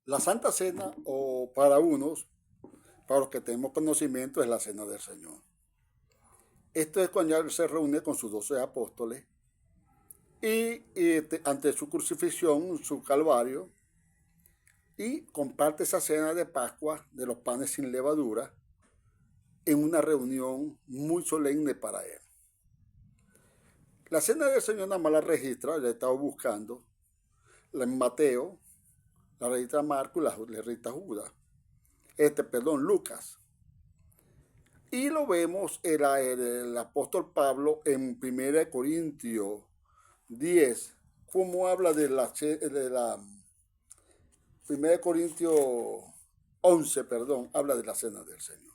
La Santa Cena, o para unos, para los que tenemos conocimiento, es la Cena del Señor. Esto es cuando Él se reúne con sus 12 apóstoles y ante su crucifixión, su calvario, y comparte esa cena de Pascua de los panes sin levadura en una reunión muy solemne para Él. La Cena del Señor nada más la registra, la he estado buscando, en Mateo, la registra Marco y la registra Judas. Lucas. Y lo vemos el apóstol Pablo en 1 Corintios 10, como habla de la 1 Corintios 11, perdón, habla de la Cena del Señor.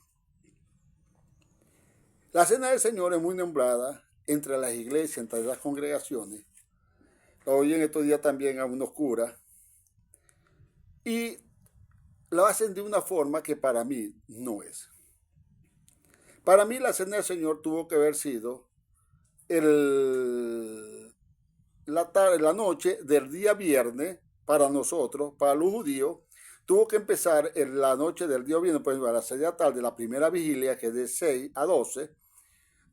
La Cena del Señor es muy nombrada entre las iglesias, entre las congregaciones. Lo oyen estos días también a unos curas. Y lo hacen de una forma que para mí no es. Para mí la Cena del Señor tuvo que haber sido la noche del día viernes para nosotros, para los judíos. Tuvo que empezar en la noche del día viernes, pues a las 6 de la tarde, la primera vigilia, que es de 6 a 12,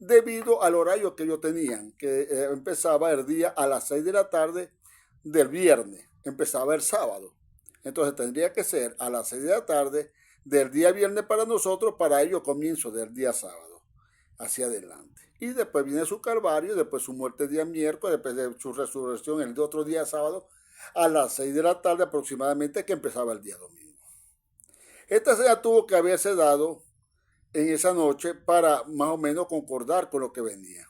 debido al horario que ellos tenían, que empezaba el día a las 6 de la tarde del viernes, empezaba el sábado. Entonces tendría que ser a las 6 de la tarde del día viernes para nosotros, para ellos comienzo del día sábado, hacia adelante. Y después viene su calvario, después su muerte el día miércoles, después de su resurrección el otro día sábado, a las 6 de la tarde aproximadamente, que empezaba el día domingo. Esta cena tuvo que haberse dado en esa noche para más o menos concordar con lo que venía.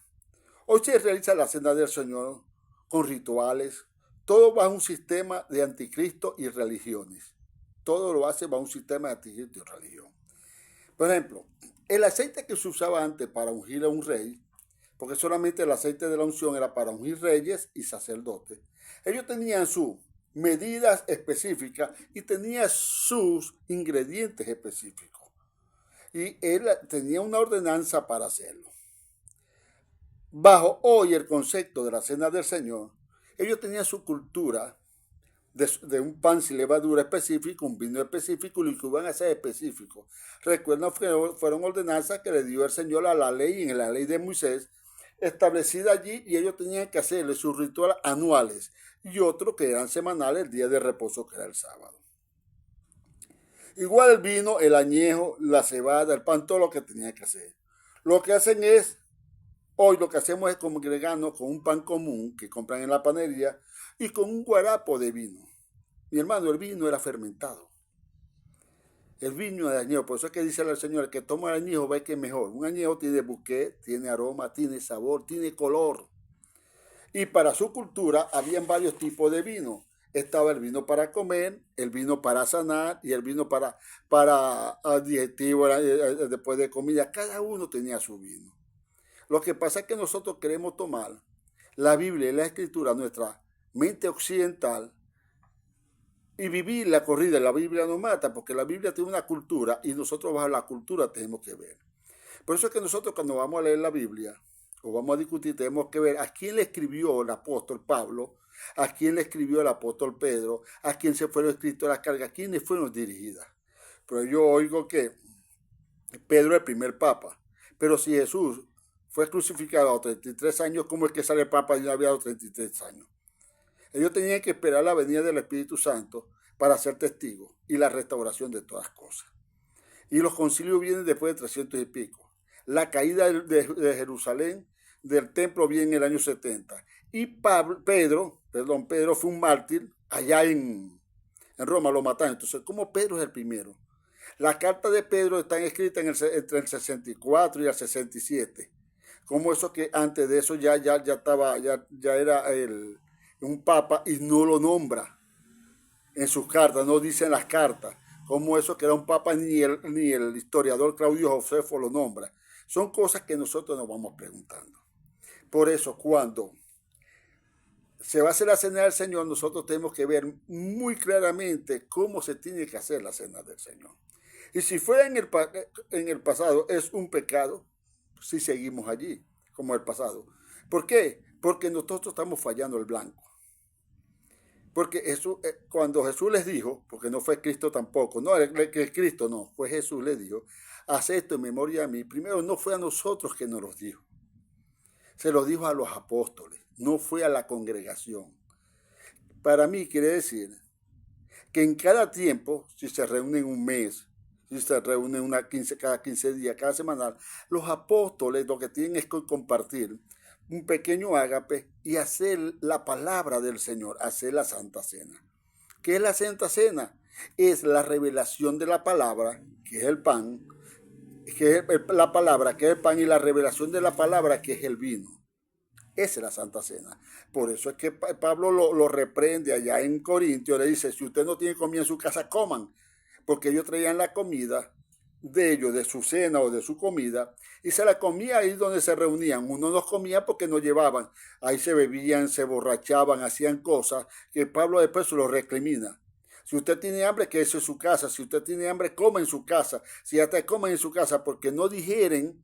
Hoy se realiza la Cena del Señor con rituales, todo bajo un sistema de anticristo y religiones. Todo lo hace bajo un sistema de anticristo y religión. Por ejemplo, el aceite que se usaba antes para ungir a un rey, porque solamente el aceite de la unción era para ungir reyes y sacerdotes, ellos tenían sus medidas específicas y tenían sus ingredientes específicos. Y él tenía una ordenanza para hacerlo. Bajo hoy el concepto de la Cena del Señor, ellos tenían su cultura de un pan sin levadura específico, un vino específico y lo que iban a hacer específico. Recuerdan que fueron ordenanzas que le dio el Señor a la ley, en la ley de Moisés, establecida allí, y ellos tenían que hacerle sus rituales anuales y otros que eran semanales, el día de reposo que era el sábado. Igual el vino, el añejo, la cebada, el pan, todo lo que tenían que hacer. Lo que hacen es, hoy lo que hacemos es congregarnos con un pan común que compran en la panadería y con un guarapo de vino. Mi hermano, el vino era fermentado. El vino de añejo, por eso es que dice el Señor, el que toma el añejo ve que es mejor. Un añejo tiene buque, tiene aroma, tiene sabor, tiene color. Y para su cultura habían varios tipos de vino. Estaba el vino para comer, el vino para sanar y el vino para digestivo después de comida. Cada uno tenía su vino. Lo que pasa es que nosotros queremos tomar la Biblia y la Escritura, nuestra mente occidental, y vivir la corrida. La Biblia no mata, porque la Biblia tiene una cultura y nosotros bajo la cultura tenemos que ver. Por eso es que nosotros cuando vamos a leer la Biblia o vamos a discutir, tenemos que ver a quién le escribió el apóstol Pablo, a quién le escribió el apóstol Pedro, a quién se fueron escritas las cargas, a quiénes fueron dirigidas. Pero yo oigo que Pedro es el primer papa, pero si Jesús fue crucificado a los 33 años, ¿cómo es que sale papa y no había dado 33 años? Ellos tenían que esperar la venida del Espíritu Santo para ser testigos y la restauración de todas cosas. Y los concilios vienen después de 300 y pico. La caída de Jerusalén, del templo, viene en el año 70. Y Pedro fue un mártir allá en Roma, lo mataron. Entonces, ¿cómo Pedro es el primero? Las cartas de Pedro están escritas entre el 64 y el 67. Como eso que antes de eso ya era un papa y no lo nombra en sus cartas, no dicen las cartas. Como eso que era un papa ni el historiador Claudio Josefo lo nombra. Son cosas que nosotros nos vamos preguntando. Por eso, cuando se va a hacer la cena del Señor, nosotros tenemos que ver muy claramente cómo se tiene que hacer la cena del Señor. Y si fuera en el pasado es un pecado, si seguimos allí, como el pasado. ¿Por qué? Porque nosotros estamos fallando el blanco. Porque cuando Jesús les dijo, porque no fue Cristo tampoco, no, que Cristo no, fue Jesús les dijo, haz esto en memoria a mí. Primero no fue a nosotros que nos los dijo, se los dijo a los apóstoles, no fue a la congregación. Para mí quiere decir que en cada tiempo, si se reúnen un mes, si se reúnen cada 15 días, cada semana, los apóstoles lo que tienen es compartir un pequeño ágape y hacer la palabra del Señor, hacer la Santa Cena. ¿Qué es la Santa Cena? Es la revelación de la palabra, que es el pan, que es la palabra, que es el pan, y la revelación de la palabra, que es el vino. Esa es la Santa Cena. Por eso es que Pablo lo reprende allá en Corintios, le dice, si usted no tiene comida en su casa, coman, porque ellos traían la comida de ellos, de su cena o de su comida, y se la comía ahí donde se reunían. Uno no comía porque no llevaban, ahí se bebían, se borrachaban, hacían cosas que Pablo después se lo recrimina. Si usted tiene hambre, quédese en su casa. Si usted tiene hambre, coma en su casa. Si hasta coman en su casa, porque no digieren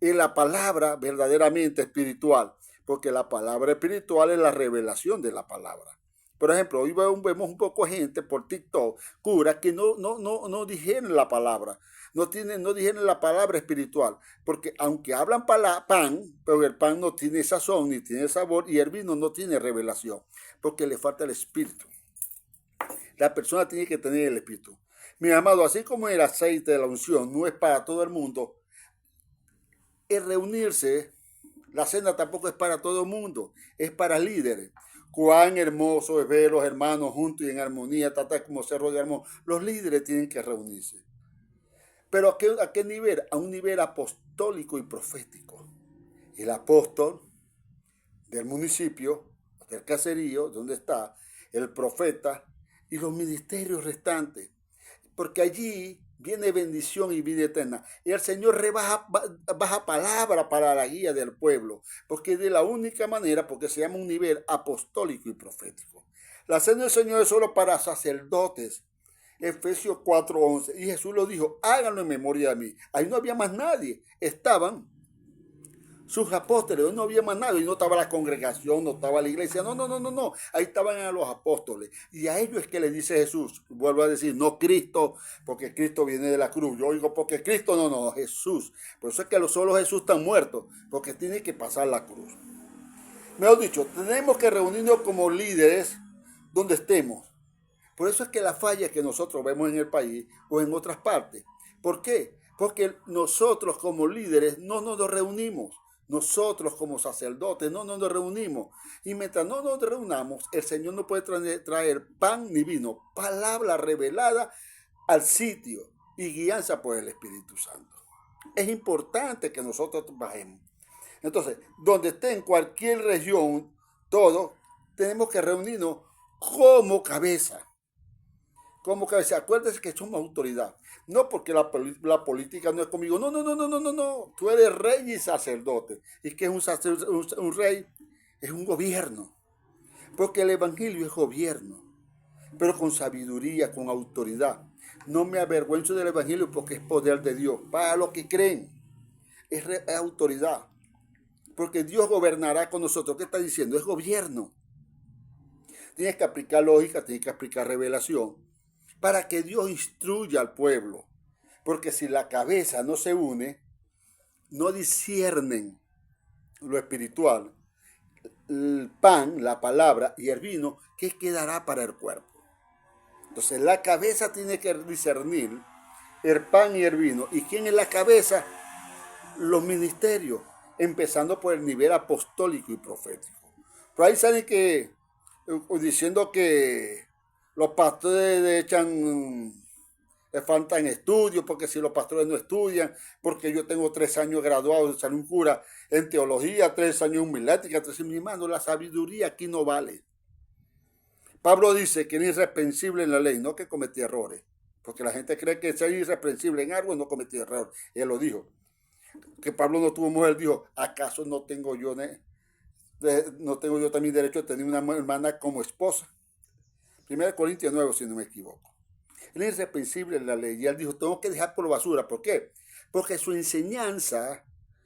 en la palabra verdaderamente espiritual, porque la palabra espiritual es la revelación de la palabra. Por ejemplo, hoy vemos un poco de gente por TikTok, curas que no digieren la palabra, no digieren la palabra espiritual, porque aunque hablan pan, pero el pan no tiene sazón ni tiene sabor, y el vino no tiene revelación, porque le falta el espíritu. La persona tiene que tener el espíritu. Mi amado, así como el aceite de la unción no es para todo el mundo, el reunirse, la cena tampoco es para todo el mundo, es para líderes. Cuán hermoso es ver los hermanos juntos y en armonía, tratar como cerro de armonía. Los líderes tienen que reunirse. Pero ¿a qué nivel? A un nivel apostólico y profético. El apóstol del municipio, del caserío, donde está, el profeta y los ministerios restantes. Porque allí viene bendición y vida eterna. Y el Señor baja palabra para la guía del pueblo, porque de la única manera, porque se llama un nivel apostólico y profético. La cena del Señor es solo para sacerdotes. Efesios 4:11. Y Jesús lo dijo, háganlo en memoria de mí. Ahí no había más nadie. Estaban sus apóstoles, no había más nadie, y no estaba la congregación, no estaba la iglesia, no, ahí estaban a los apóstoles, y a ellos es que le dice Jesús, vuelvo a decir, no Cristo, porque Cristo viene de la cruz, yo digo porque Cristo, no, Jesús, por eso es que solo Jesús está muerto, porque tiene que pasar la cruz. Mejor dicho, tenemos que reunirnos como líderes donde estemos, por eso es que la falla que nosotros vemos en el país o en otras partes, ¿por qué? Porque nosotros como líderes no nos reunimos. Nosotros como sacerdotes no nos reunimos. Y mientras no nos reunamos, el Señor no puede traer pan ni vino. Palabra revelada al sitio y guianza por el Espíritu Santo. Es importante que nosotros bajemos. Entonces, donde esté en cualquier región, todos tenemos que reunirnos como cabeza. Como cabeza. Acuérdense que somos autoridad. No porque la política no es conmigo. No. Tú eres rey y sacerdote. ¿Y qué es un rey? Es un gobierno. Porque el evangelio es gobierno. Pero con sabiduría, con autoridad. No me avergüenzo del evangelio porque es poder de Dios. Para los que creen. Es autoridad. Porque Dios gobernará con nosotros. ¿Qué está diciendo? Es gobierno. Tienes que aplicar lógica, tienes que aplicar revelación. Para que Dios instruya al pueblo. Porque si la cabeza no se une, no disciernen lo espiritual, el pan, la palabra y el vino, ¿qué quedará para el cuerpo? Entonces la cabeza tiene que discernir el pan y el vino. ¿Y quién es la cabeza? Los ministerios, empezando por el nivel apostólico y profético. Pero ahí salen que diciendo que los pastores le faltan estudios, porque si los pastores no estudian, porque yo tengo 3 años graduado de San un cura en teología, 3 años en homilética, 3 años, mi hermano, la sabiduría aquí no vale. Pablo dice que es irreprensible en la ley, no que cometí errores, porque la gente cree que ser irreprensible en algo no cometí error. Él lo dijo. Que Pablo no tuvo mujer, dijo, ¿acaso no tengo yo también derecho a tener una hermana como esposa? 1 Corintios 9, si no me equivoco. Él es irreprensible en la ley y él dijo, tengo que dejar por basura. ¿Por qué? Porque su enseñanza,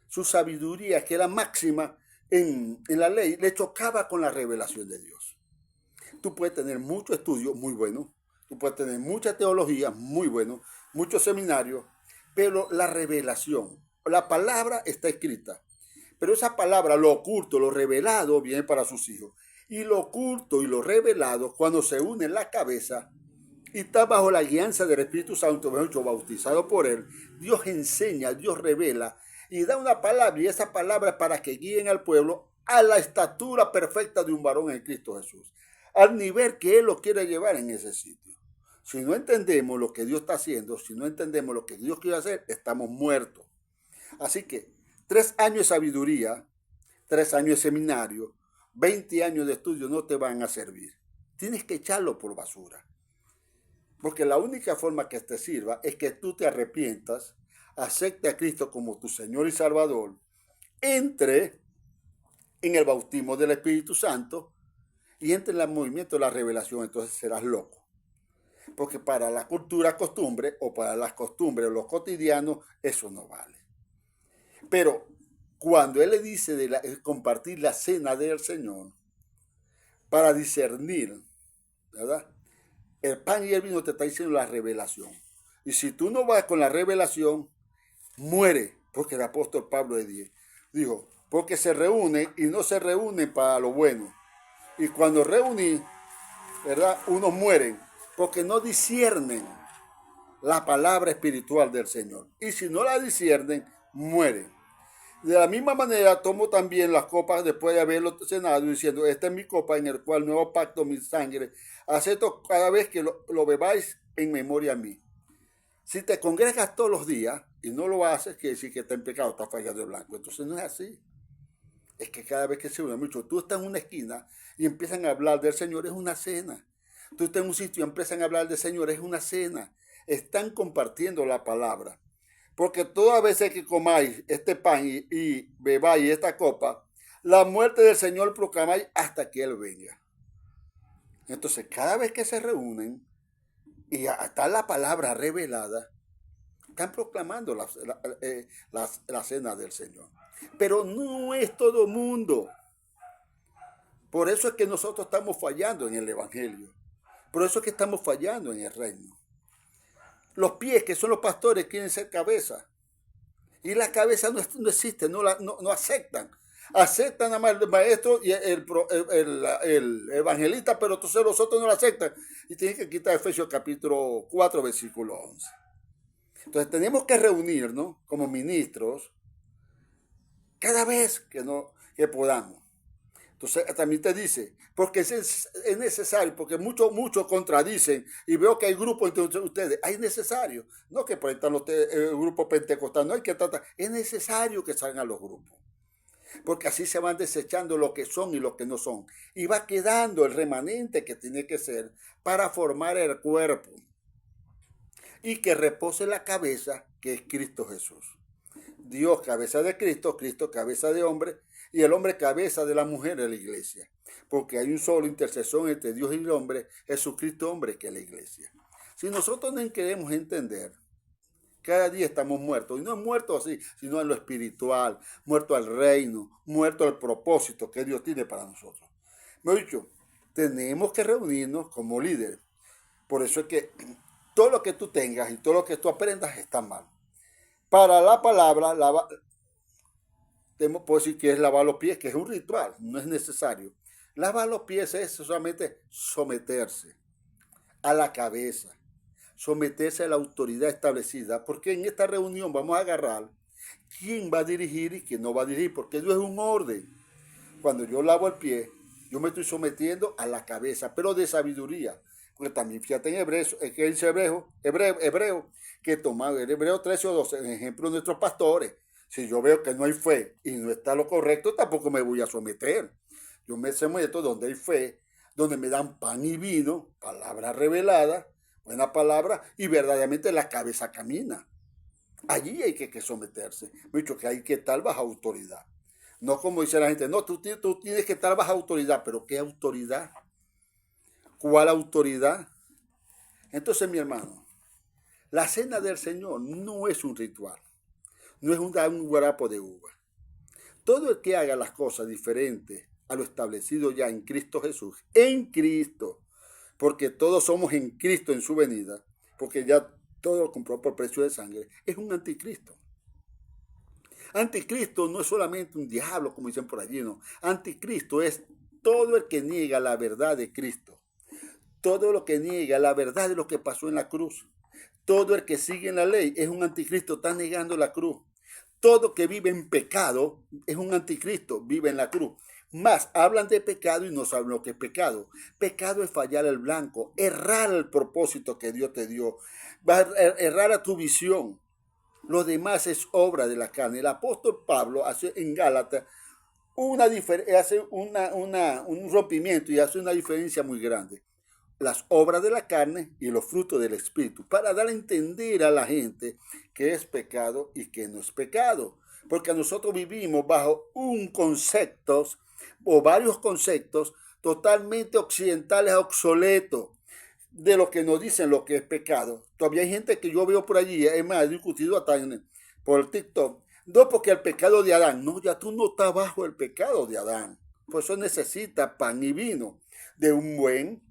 su sabiduría, que era máxima en la ley, le chocaba con la revelación de Dios. Tú puedes tener mucho estudio, muy bueno. Tú puedes tener mucha teología, muy bueno. Muchos seminarios. Pero la revelación, la palabra está escrita. Pero esa palabra, lo oculto, lo revelado, viene para sus hijos. Y lo oculto y lo revelado, cuando se une en la cabeza y está bajo la guianza del Espíritu Santo, mejor dicho, bautizado por él, Dios enseña, Dios revela y da una palabra, y esa palabra es para que guíen al pueblo a la estatura perfecta de un varón en Cristo Jesús, al nivel que él lo quiere llevar en ese sitio. Si no entendemos lo que Dios está haciendo, si no entendemos lo que Dios quiere hacer, estamos muertos. Así que 3 años de sabiduría, 3 años de seminario, 20 años de estudio no te van a servir. Tienes que echarlo por basura. Porque la única forma que te sirva es que tú te arrepientas, acepte a Cristo como tu Señor y Salvador, entre en el bautismo del Espíritu Santo y entre en el movimiento de la revelación, entonces serás loco. Porque para la cultura costumbre o para las costumbres, lo cotidiano, eso no vale. Pero cuando Él le dice de compartir la cena del Señor, para discernir, ¿verdad? El pan y el vino te está diciendo la revelación. Y si tú no vas con la revelación, muere. Porque el apóstol Pablo dijo, porque se reúnen y no se reúnen para lo bueno. Y cuando reúnen, ¿verdad? Unos mueren porque no disciernen la palabra espiritual del Señor. Y si no la disciernen, mueren. De la misma manera tomo también las copas después de haberlo cenado, diciendo, esta es mi copa en el cual nuevo pacto mi sangre. Acepto cada vez que lo bebáis en memoria a mí. Si te congregas todos los días y no lo haces, quiere decir que está en pecado, está fallado de blanco. Entonces no es así. Es que cada vez que se une mucho, tú estás en una esquina y empiezan a hablar del Señor, es una cena. Tú estás en un sitio y empiezan a hablar del Señor, es una cena. Están compartiendo la palabra. Porque todas veces que comáis este pan y bebáis esta copa, la muerte del Señor proclamáis hasta que Él venga. Entonces, cada vez que se reúnen y está la palabra revelada, están proclamando la cena del Señor. Pero no es todo mundo. Por eso es que nosotros estamos fallando en el Evangelio. Por eso es que estamos fallando en el reino. Los pies, que son los pastores, quieren ser cabeza. Y la cabeza no existe, no aceptan. Aceptan nada más el maestro y el evangelista, pero entonces los otros no lo aceptan. Y tienen que quitar Efesios capítulo 4, versículo 11. Entonces tenemos que reunirnos como ministros cada vez que podamos. Entonces también te dice, porque es necesario, porque muchos contradicen, y veo que hay grupos entre ustedes, hay necesario, no que por ahí están el grupo pentecostal, no hay que tratar, es necesario que salgan los grupos, porque así se van desechando lo que son y lo que no son, y va quedando el remanente que tiene que ser para formar el cuerpo, y que repose la cabeza, que es Cristo Jesús. Dios cabeza de Cristo, Cristo cabeza de hombre, y el hombre cabeza de la mujer de la iglesia. Porque hay un solo intercesor entre Dios y el hombre, Jesucristo hombre, que es la iglesia. Si nosotros no queremos entender, cada día estamos muertos. Y no muertos así, sino en lo espiritual, muerto al reino, muerto al propósito que Dios tiene para nosotros. Me he dicho, tenemos que reunirnos como líderes. Por eso es que todo lo que tú tengas y todo lo que tú aprendas está mal. Para la palabra, puedo decir que es lavar los pies, que es un ritual, no es necesario. Lavar los pies es solamente someterse a la cabeza, someterse a la autoridad establecida, porque en esta reunión vamos a agarrar quién va a dirigir y quién no va a dirigir, porque Dios es un orden. Cuando yo lavo el pie, yo me estoy sometiendo a la cabeza, pero de sabiduría. Porque también fíjate en Hebreo, que dice Hebreo, que toma el Hebreo 13 o 12, en ejemplo de nuestros pastores. Si yo veo que no hay fe y no está lo correcto, tampoco me voy a someter. Yo me someto donde hay fe, donde me dan pan y vino, palabra revelada, buena palabra, y verdaderamente la cabeza camina. Allí hay que someterse. Me he dicho que hay que estar bajo autoridad. No como dice la gente, no, tú tienes que estar bajo autoridad, pero ¿qué autoridad? ¿Cuál autoridad? Entonces, mi hermano, la cena del Señor no es un ritual, no es un guarapo de uva. Todo el que haga las cosas diferentes a lo establecido ya en Cristo Jesús, en Cristo, porque todos somos en Cristo en su venida, porque ya todo lo compró por precio de sangre, es un anticristo. Anticristo no es solamente un diablo, como dicen por allí, no. Anticristo es todo el que niega la verdad de Cristo, todo lo que niega la verdad de lo que pasó en la cruz. Todo el que sigue en la ley es un anticristo, está negando la cruz. Todo que vive en pecado es un anticristo, vive en la cruz. Más hablan de pecado y no saben lo que es pecado. Pecado es fallar el blanco, errar el propósito que Dios te dio, errar a tu visión. Lo demás es obra de la carne. El apóstol Pablo hace en Gálatas hace un rompimiento y hace una diferencia muy grande. Las obras de la carne y los frutos del Espíritu, para dar a entender a la gente que es pecado y que no es pecado. Porque nosotros vivimos bajo un concepto o varios conceptos totalmente occidentales obsoletos de lo que nos dicen lo que es pecado. Todavía hay gente que yo veo por allí, es más, he discutido hasta por el TikTok, no porque el pecado de Adán, no, ya tú no estás bajo el pecado de Adán. Por eso necesita pan y vino de un buen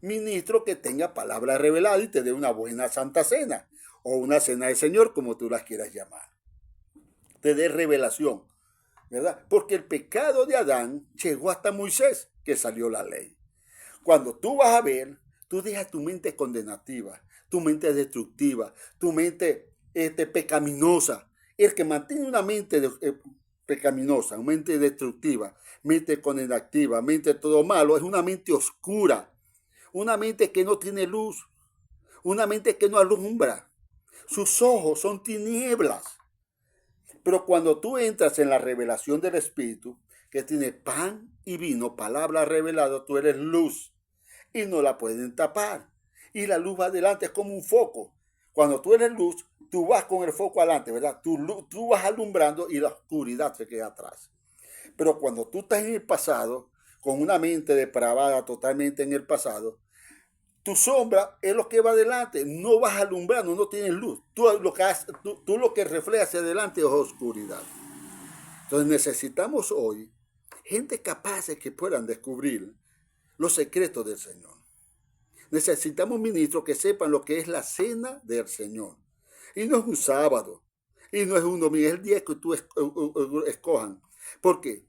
ministro que tenga palabra revelada y te dé una buena santa cena o una cena del Señor, como tú las quieras llamar. Te dé revelación, ¿verdad? Porque el pecado de Adán llegó hasta Moisés, que salió la ley. Cuando tú vas a ver, tú dejas tu mente condenativa, tu mente destructiva, tu mente pecaminosa. El que mantiene una mente pecaminosa, una mente destructiva, mente condenativa, mente todo malo, es una mente oscura. Una mente que no tiene luz, una mente que no alumbra. Sus ojos son tinieblas. Pero cuando tú entras en la revelación del Espíritu, que tiene pan y vino, palabra revelada, tú eres luz y no la pueden tapar. Y la luz va adelante, es como un foco. Cuando tú eres luz, tú vas con el foco adelante, ¿verdad? Tú vas alumbrando y la oscuridad se queda atrás. Pero cuando tú estás en el pasado, con una mente depravada totalmente en el pasado, tu sombra es lo que va adelante, no vas alumbrando, no tienes luz. Tú lo que reflejas hacia adelante es oscuridad. Entonces necesitamos hoy gente capaz de que puedan descubrir los secretos del Señor. Necesitamos ministros que sepan lo que es la cena del Señor. Y no es un sábado, y no es un domingo, es el día que tú escojan. ¿Por qué?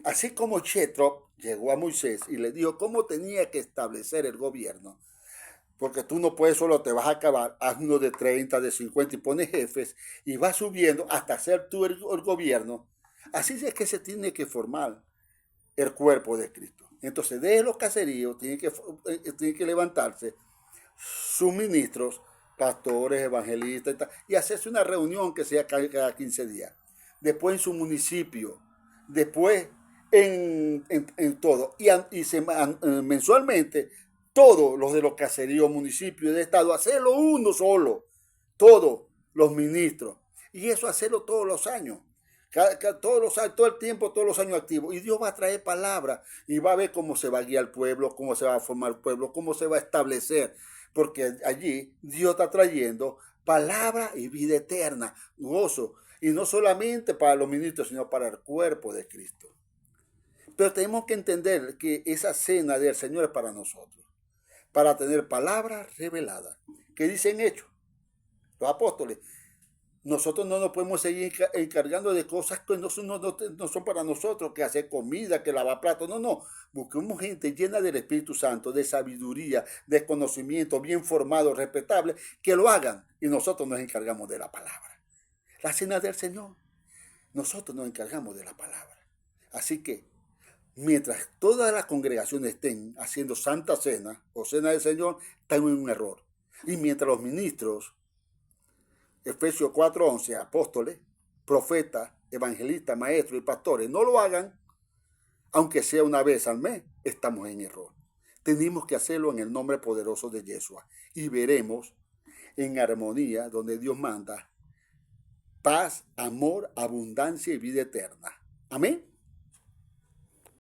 Así como Jethro llegó a Moisés y le dijo cómo tenía que establecer el gobierno, porque tú no puedes solo, te vas a acabar, haz uno de 30, de 50 y pones jefes y vas subiendo hasta hacer tú el gobierno. Así es que se tiene que formar el cuerpo de Cristo. Entonces, de los caseríos tienen que levantarse sus ministros, pastores, evangelistas y hacerse una reunión que sea cada 15 días. Después en su municipio, después en todo. Mensualmente, todos los de los caseríos, municipios, de estado, hacerlo uno solo. Todos los ministros. Y eso hacerlo todos los años. Todos los años, todo el tiempo, todos los años activos. Y Dios va a traer palabras y va a ver cómo se va a guiar el pueblo, cómo se va a formar el pueblo, cómo se va a establecer. Porque allí Dios está trayendo palabra y vida eterna, gozo. Y no solamente para los ministros, sino para el cuerpo de Cristo. Pero tenemos que entender que esa cena del Señor es para nosotros. Para tener palabras reveladas. ¿Qué dicen hechos? Los apóstoles. Nosotros no nos podemos seguir encargando de cosas que no son para nosotros, que hacer comida, que lavar platos. No. Busquemos gente llena del Espíritu Santo, de sabiduría, de conocimiento, bien formado, respetable, que lo hagan. Y nosotros nos encargamos de la palabra. La cena del Señor. Nosotros nos encargamos de la palabra. Así que, mientras todas las congregaciones estén haciendo santa cena o cena del Señor, están en un error. Y mientras los ministros, Efesios 4:11, apóstoles, profetas, evangelistas, maestros y pastores no lo hagan, aunque sea una vez al mes, estamos en error. Tenemos que hacerlo en el nombre poderoso de Yeshua y veremos en armonía donde Dios manda paz, amor, abundancia y vida eterna. Amén.